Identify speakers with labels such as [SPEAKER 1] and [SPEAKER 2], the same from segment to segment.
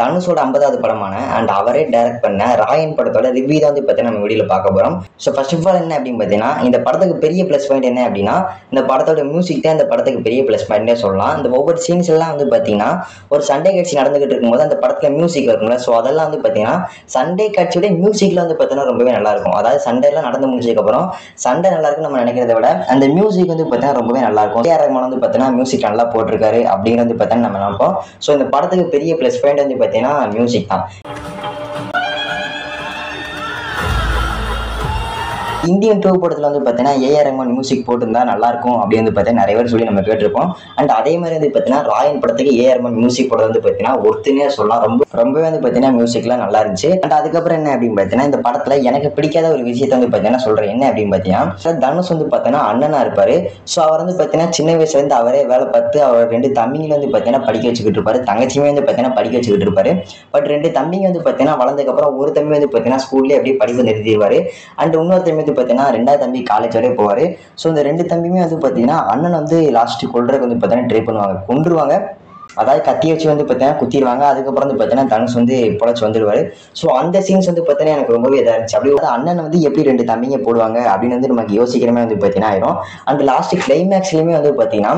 [SPEAKER 1] தனுஷோட 50வது படமான அண்ட் அவரே டைரக்ட் பண்ண ராயன் படத்தோட ரிவ்யூ தான் வந்து பார்த்தீங்கன்னா நம்ம வீடியோவில் பார்க்க போகிறோம். ஸோ ஃபர்ஸ்ட் ஆஃப் ஆல் என்ன அப்படின்னு பார்த்தீங்கன்னா, இந்த படத்துக்கு பெரிய ப்ளஸ் பாயிண்ட் என்ன அப்படின்னா, இந்த படத்தோட மியூசிக் தான் இந்த படத்துக்கு பெரிய ப்ளஸ் பாயிண்டே சொல்லலாம். இந்த ஒவ்வொரு சீன்ஸ் எல்லாம் வந்து பார்த்தீங்கன்னா ஒரு சண்டே காட்சி நடந்துகிட்டு இருக்கும்போது அந்த படத்தில் மியூசிக் வரும்ல, ஸோ அதெல்லாம் வந்து பார்த்தீங்கன்னா சண்டே காட்சியோட மியூசிக்கில் வந்து பார்த்தீங்கன்னா ரொம்பவே நல்லா இருக்கும். அதாவது சண்டைலாம் நடந்து முடிஞ்சதுக்கப்புறம் சண்டை நல்லா இருக்குன்னு நம்ம நினைக்கிறத விட அந்த மியூசிக் வந்து பார்த்தீங்கன்னா ரொம்பவே நல்லா இருக்கும். ஏஆர் ரஹ்மான் வந்து பார்த்தீங்கன்னா மியூசிக் நல்லா போட்டிருக்காரு அப்படிங்கிறது வந்து பார்த்தீங்கன்னா நம்ம நினைப்போம். ஸோ இந்த படத்துக்கு பெரிய ப்ளஸ் பாயிண்ட் வந்து பார்த்தீங்கன்னா மியூசிக் தான். இந்தியன் 2 படத்தில் வந்து பார்த்தீங்கன்னா ஏஆர் ரஹ்மான் மியூசிக் போட்டிருந்தா நல்லா இருக்கும் அப்படின்னு வந்து பார்த்தீங்கன்னா நிறைய பேர் சொல்லி நம்ம கேட்டிருப்போம். அண்ட் அதே மாதிரி வந்து பார்த்தீங்கன்னா ராயன் படத்துக்கு ஏஆர் ரஹ்மான் மியூசிக் போடுறது வந்து பார்த்தீங்கன்னா ஒருத்தனே சொல்லலாம். ரொம்பவே வந்து பார்த்தீங்கன்னா மியூசிக்லாம் நல்லா இருந்துச்சு. அண்ட் அதுக்கப்புறம் என்ன அப்படின்னு பார்த்தீங்கன்னா, இந்த படத்தில் எனக்கு பிடிக்காத ஒரு விஷயத்தை வந்து பார்த்தீங்கன்னா சொல்கிறேன். என்ன அப்படின்னு பார்த்தீங்கன்னா, தனுஷ் வந்து பார்த்தீங்கன்னா அண்ணனா இருப்பார். ஸோ அவர் வந்து பார்த்தீங்கன்னா சின்ன வயசுலேருந்து அவரே வேலை பார்த்து அவர் 2 தம்பிங்களும் வந்து பார்த்தீங்கன்னா படிக்க வச்சுக்கிட்டு இருப்பாரு. தங்கச்சியுமே வந்து பார்த்தீங்கன்னா படிக்க வச்சுக்கிட்டு இருப்பாரு. பட் 2 தம்பிங்க வந்து பார்த்தீங்கன்னா வளர்ந்ததுக்கப்புறம் ஒரு தம்பி வந்து பார்த்தீங்கன்னா ஸ்கூல்லேயே அப்படியே படிப்பு நிறுத்திடுவார். அண்ட் இன்னொரு தம்பி வந்து பார்த்தீங்கன்னா 2வது தம்பி காலேஜ் வரையும் போவார். ஸோ இந்த 2 தம்பியுமே வந்து பார்த்தீங்கன்னா அண்ணன் வந்து லாஸ்ட்டு கொல்றதுக்கு வந்து பார்த்தீங்கன்னா ட்ரை பண்ணுவாங்க, கொன்றுவாங்க. அதாவது கத்தி வச்சு வந்து பார்த்தீங்கன்னா குத்திடுவாங்க. அதுக்கப்புறம் வந்து பார்த்தீங்கன்னா தனுஷ் வந்து பொழைச்சி வந்துடுவார். ஸோ அந்த சீன்ஸ் வந்து பார்த்தீங்கன்னா எனக்கு ரொம்பவே இதாக இருந்துச்சு. அப்படி அண்ணன் வந்து எப்படி 2 தம்பிங்க போடுவாங்க அப்படின்னு வந்து நமக்கு யோசிக்கிறமே வந்து பார்த்தீங்கன்னா ஆயிரும். அண்ட் லாஸ்ட் கிளைமேக்ஸ்லையுமே வந்து பார்த்தீங்கன்னா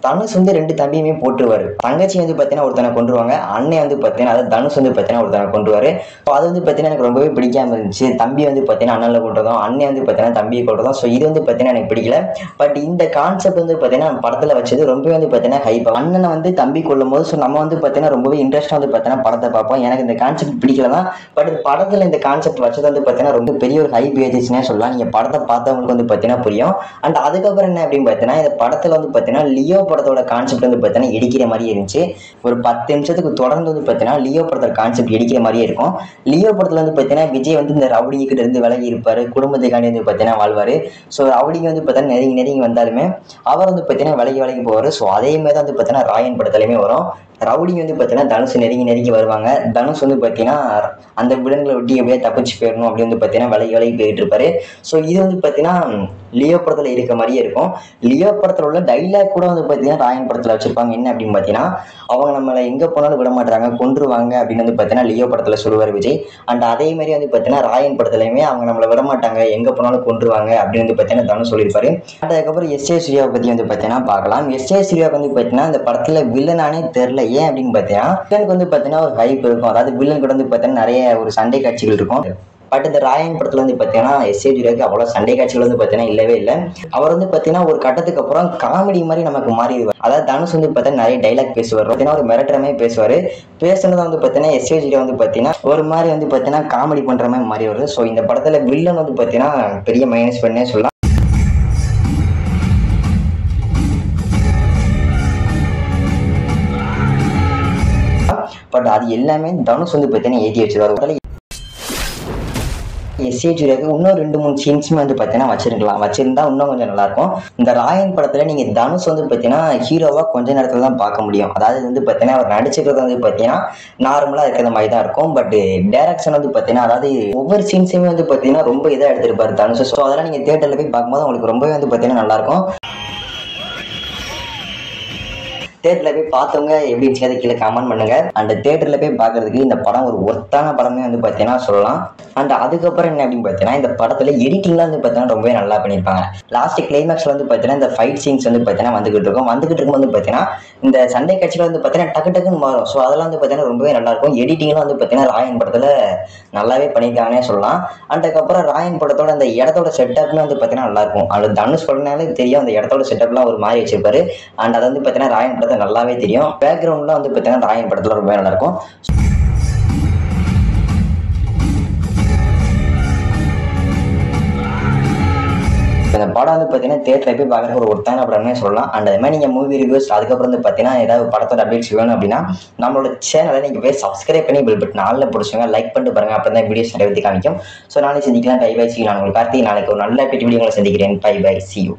[SPEAKER 1] தனுஷ் வந்து 2 தம்பியுமே போட்டுருவாரு. தங்கச்சி வந்து பார்த்தீங்கன்னா ஒருத்தனை கொண்டுருவாங்க, அண்ணன் வந்து பார்த்தீங்கன்னா அதாவது தனுஷ் வந்து பார்த்தீங்கன்னா ஒருத்தனை கொண்டுருவாரு. ஸோ அது வந்து பார்த்தீங்கன்னா எனக்கு ரொம்பவே பிடிக்காம இருந்துச்சு. தம்பி வந்து பார்த்தீங்கன்னா அண்ணனில் கொண்டுறதும், அண்ணன் வந்து பார்த்தீங்கன்னா தம்பியை கொள்றதும். ஸோ இது வந்து பார்த்தீங்கன்னா எனக்கு பிடிக்கல. பட் இந்த கான்செப்ட் வந்து பார்த்தீங்கன்னா படத்தில் வச்சது ரொம்பவே வந்து பார்த்தீங்கன்னா ஹைப். அண்ணனை வந்து தம்பி கொள்ளும் போது ஸோ நம்ம வந்து பார்த்தீங்கன்னா ரொம்பவே இன்ட்ரெஸ்ட்டாக வந்து பார்த்தீங்கன்னா படத்தை பார்ப்போம். எனக்கு இந்த கான்செப்ட் பிடிக்கல தான். பட் இந்த படத்தில் இந்த கான்செப்ட் வச்சது வந்து பார்த்தீங்கன்னா ரொம்ப பெரிய ஒரு ஹைப் ஏஜென்சினே சொல்லலாம். நீங்கள் படத்தை பார்த்தவங்களுக்கு வந்து பார்த்தீங்கன்னா புரியும். அண்ட் அதுக்கப்புறம் என்ன அப்படின்னு பார்த்தீங்கன்னா, இந்த படத்தில் வந்து பார்த்தீங்கன்னா லியோ படத்தோட கான்செப்ட் வந்து பார்த்தீங்கன்னா இடிக்கிற மாதிரியே இருந்துச்சு. ஒரு 10 நிமிஷத்துக்கு தொடர்ந்து வந்து பார்த்தீங்கன்னா லியோ படத்தோட கான்செப்ட் இடிக்கிற மாதிரியே இருக்கும். லியோ படத்தில் வந்து பார்த்தீங்கன்னா விஜய் வந்து இந்த ரவுடிங்கிட்ட இருந்து விலகி இருப்பார், குடும்பத்துக்காண்டி வந்து பார்த்தீங்கன்னா வாழ்வார். ஸோ ரவுடிங்க வந்து பார்த்தீங்கன்னா நெருங்கி வந்தாலுமே அவர் வந்து பார்த்தீங்கன்னா விலகி போவார். ஸோ அதே மாதிரி தான் வந்து பார்த்தீங்கன்னா ராயன் படத்துலையுமே வரும். ரவுடிங்க வந்து பார்த்தீங்கன்னா தனுஷ் நெருங்கி வருவாங்க. தனுஷ் வந்து பார்த்தீங்கன்னா அந்த விலங்குகளை ஒட்டி எப்படியே தப்பிச்சு போயிடணும் அப்படின்னு வந்து பார்த்தீங்கன்னா விலகி போயிட்டு இருப்பாரு. ஸோ இது வந்து பார்த்தீங்கன்னா லியோ படத்தில் இருக்க மாதிரியே இருக்கும். லியோ படத்தில் உள்ள டைலாக் கூட வந்து பார்த்தீங்கன்னா ராயன் படத்தில் வச்சிருப்பாங்க. என்ன அப்படின்னு பார்த்தீங்கன்னா, அவங்க நம்மளை எங்கே போனாலும் விட மாட்டாங்க, கொன்றுவாங்க அப்படின்னு வந்து பார்த்தீங்கன்னா லியோ படத்தில் சொல்லுவார் விஜய். அண்ட் அதே மாதிரி வந்து பார்த்தீங்கன்னா ராயன் படத்துலையுமே அவங்க நம்மளை விட மாட்டாங்க, எங்கே போனாலும் கொன்றுவாங்க அப்படின்னு வந்து பார்த்தீங்கன்னா தனுஷ் சொல்லியிருப்பாரு. அதுக்கப்புறம் எஸ்.ஏ. சூர்யாவை பற்றி வந்து பார்த்தீங்கன்னா பார்க்கலாம். எஸ்.ஏ. சூர்யா வந்து பார்த்தீங்கன்னா இந்த படத்தில் வில்லனானே தெரில. ஏன் அப்படின்னு பார்த்தீங்கன்னா, வில்லனுக்கு வந்து பார்த்தீங்கன்னா ஒரு ஹைப் இருக்கும். அதாவது வில்லன் கூட வந்து பார்த்தீங்கன்னா நிறைய ஒரு சண்டை காட்சிகள் இருக்கும். பட் இந்த ராயன் படத்தில் வந்து பார்த்தீங்கன்னா எஸ்.ஏ. சூர்யாவுக்கு அவ்வளோ சண்டை காட்சிகள் வந்து பார்த்தீங்கன்னா இல்லவே இல்லை. அவர் வந்து பார்த்தீங்கன்னா ஒரு கட்டத்துக்கு அப்புறம் காமெடி மாதிரி நமக்கு மாறிடுவார். அதாவது தனுஷ் வந்து பார்த்தீங்கன்னா நிறைய டைலாக் பேசுவார், பார்த்தீங்கன்னா ஒரு மிரட்டுறமே பேசுவார். பேசுனது வந்து பார்த்தீங்கன்னா எஸ்.ஏ. சூர்யா வந்து பார்த்தீங்கன்னா ஒரு மாதிரி வந்து பார்த்தீங்கன்னா காமெடி பண்ணுற மாதிரி மாறி வருது. ஸோ இந்த படத்தில் வில்லன் வந்து பார்த்தீங்கன்னா பெரிய மைனஸ் பண்ணே சொல்லலாம். பட் அது எல்லாமே தனுஷ் வந்து பார்த்தீங்கன்னா ஏற்றி வச்சிருவாரு. எஸ்.ஏ. சூர்யாவுக்கு இன்னும் 2-3 சீன்ஸுமே வந்து பார்த்தீங்கன்னா வச்சிருந்தா இன்னும் கொஞ்சம் நல்லாயிருக்கும். இந்த ராயன் படத்தில் நீங்கள் தனுஷ் வந்து பார்த்தீங்கன்னா ஹீரோவாக கொஞ்ச நேரத்தில் தான் பார்க்க முடியும். அதாவது வந்து பார்த்தீங்கன்னா அவர் நடிச்சுக்கிறது வந்து பார்த்தீங்கன்னா நார்மலாக இருக்கிற மாதிரி தான் இருக்கும். பட் டைரக்ஷன் வந்து பார்த்தீங்கன்னா அதாவது ஒவ்வொரு சீன்ஸுமே வந்து பார்த்தீங்கன்னா ரொம்ப இதாக எடுத்திருப்பாரு தனுஷ். ஸோ அதெல்லாம் நீங்கள் தியேட்டரில் போய் பார்க்கும்போது உங்களுக்கு ரொம்பவே வந்து பார்த்தீங்கன்னா நல்லாயிருக்கும். தியேட்டரில் போய் பார்த்தவங்க எப்படி இருந்துச்சு கீழே கமெண்ட் பண்ணுங்க. அண்ட் தியேட்டரில் போய் பார்க்கறதுக்கு இந்த படம் ஒரு ஒர்த்தான படமே வந்து பார்த்தீங்கன்னா சொல்லலாம். அண்ட் அதுக்கப்புறம் என்ன அப்படின்னு பார்த்தீங்கன்னா, இந்த படத்தில் எடிட்டிங்லாம் வந்து பார்த்தீங்கன்னா ரொம்பவே நல்லா பண்ணியிருப்பாங்க. லாஸ்ட் கிளைமேக்ஸில் வந்து பார்த்தீங்கன்னா இந்த ஃபைட் சீன்ஸ் வந்து பார்த்தீங்கன்னா வந்துகிட்டு இருக்கும் வந்து பார்த்தீங்கன்னா இந்த சண்டை காட்சியில் வந்து பார்த்தீங்கன்னா டக்குன்னு மாறும். ஸோ அதெல்லாம் வந்து பார்த்தீங்கன்னா ரொம்பவே நல்லாயிருக்கும். எடிட்டிங்லாம் வந்து பார்த்தீங்கன்னா ராயன் படத்தில் நல்லாவே பண்ணியிருக்காங்கன்னே சொல்லலாம். அதுக்கப்புறம் ராயன் படத்தோட அந்த இடத்தோட செட்டப்லாம் வந்து பார்த்தீங்கன்னா நல்லாயிருக்கும். அது தனுஷ் பண்ணாலே தெரியும், அந்த இடத்தோட செட்டப்லாம் ஒரு மாதிரி வச்சிருப்பாரு. அண்ட் அது வந்து பார்த்தீங்கன்னா ராயன் படத்தை நல்லாவே தெரியும். பேக்ரவுண்ட்லாம் வந்து பார்த்தீங்கன்னா ராயன் படத்தில் ரொம்பவே நல்லாயிருக்கும். இந்த படம் வந்து பார்த்தீங்கன்னா தியேட்டரில் போய் பார்க்குறதுக்கு ஒரு ஒர்த்தான படம்னே சொல்லலாம். அண்ட் அது மாதிரி நீங்கள் மூவி ரிவ்யூஸ் அதுக்கப்புறம் வந்து பார்த்தீங்கன்னா ஏதாவது படத்தோட அப்டேட்ஸ் வேணும் அப்படின்னா நம்மளோட சேனலை நீங்கள் போய் சப்ஸ்கிரைப் பண்ணி பெல் பட்டன் ஆல்ல பிடிச்சவங்க லைக் பண்ணிட்டு பாருங்க. அப்போ தான் வீடியோஸ் நிறைய காமிக்கும். ஸோ நாளைக்கு சந்திக்கலாம். By bye. சி நான் உங்களுக்கு கார்த்திக். நாளைக்கு ஒரு நல்ல வீடியோங்களை சந்திக்கிறேன். Bye bye. See you.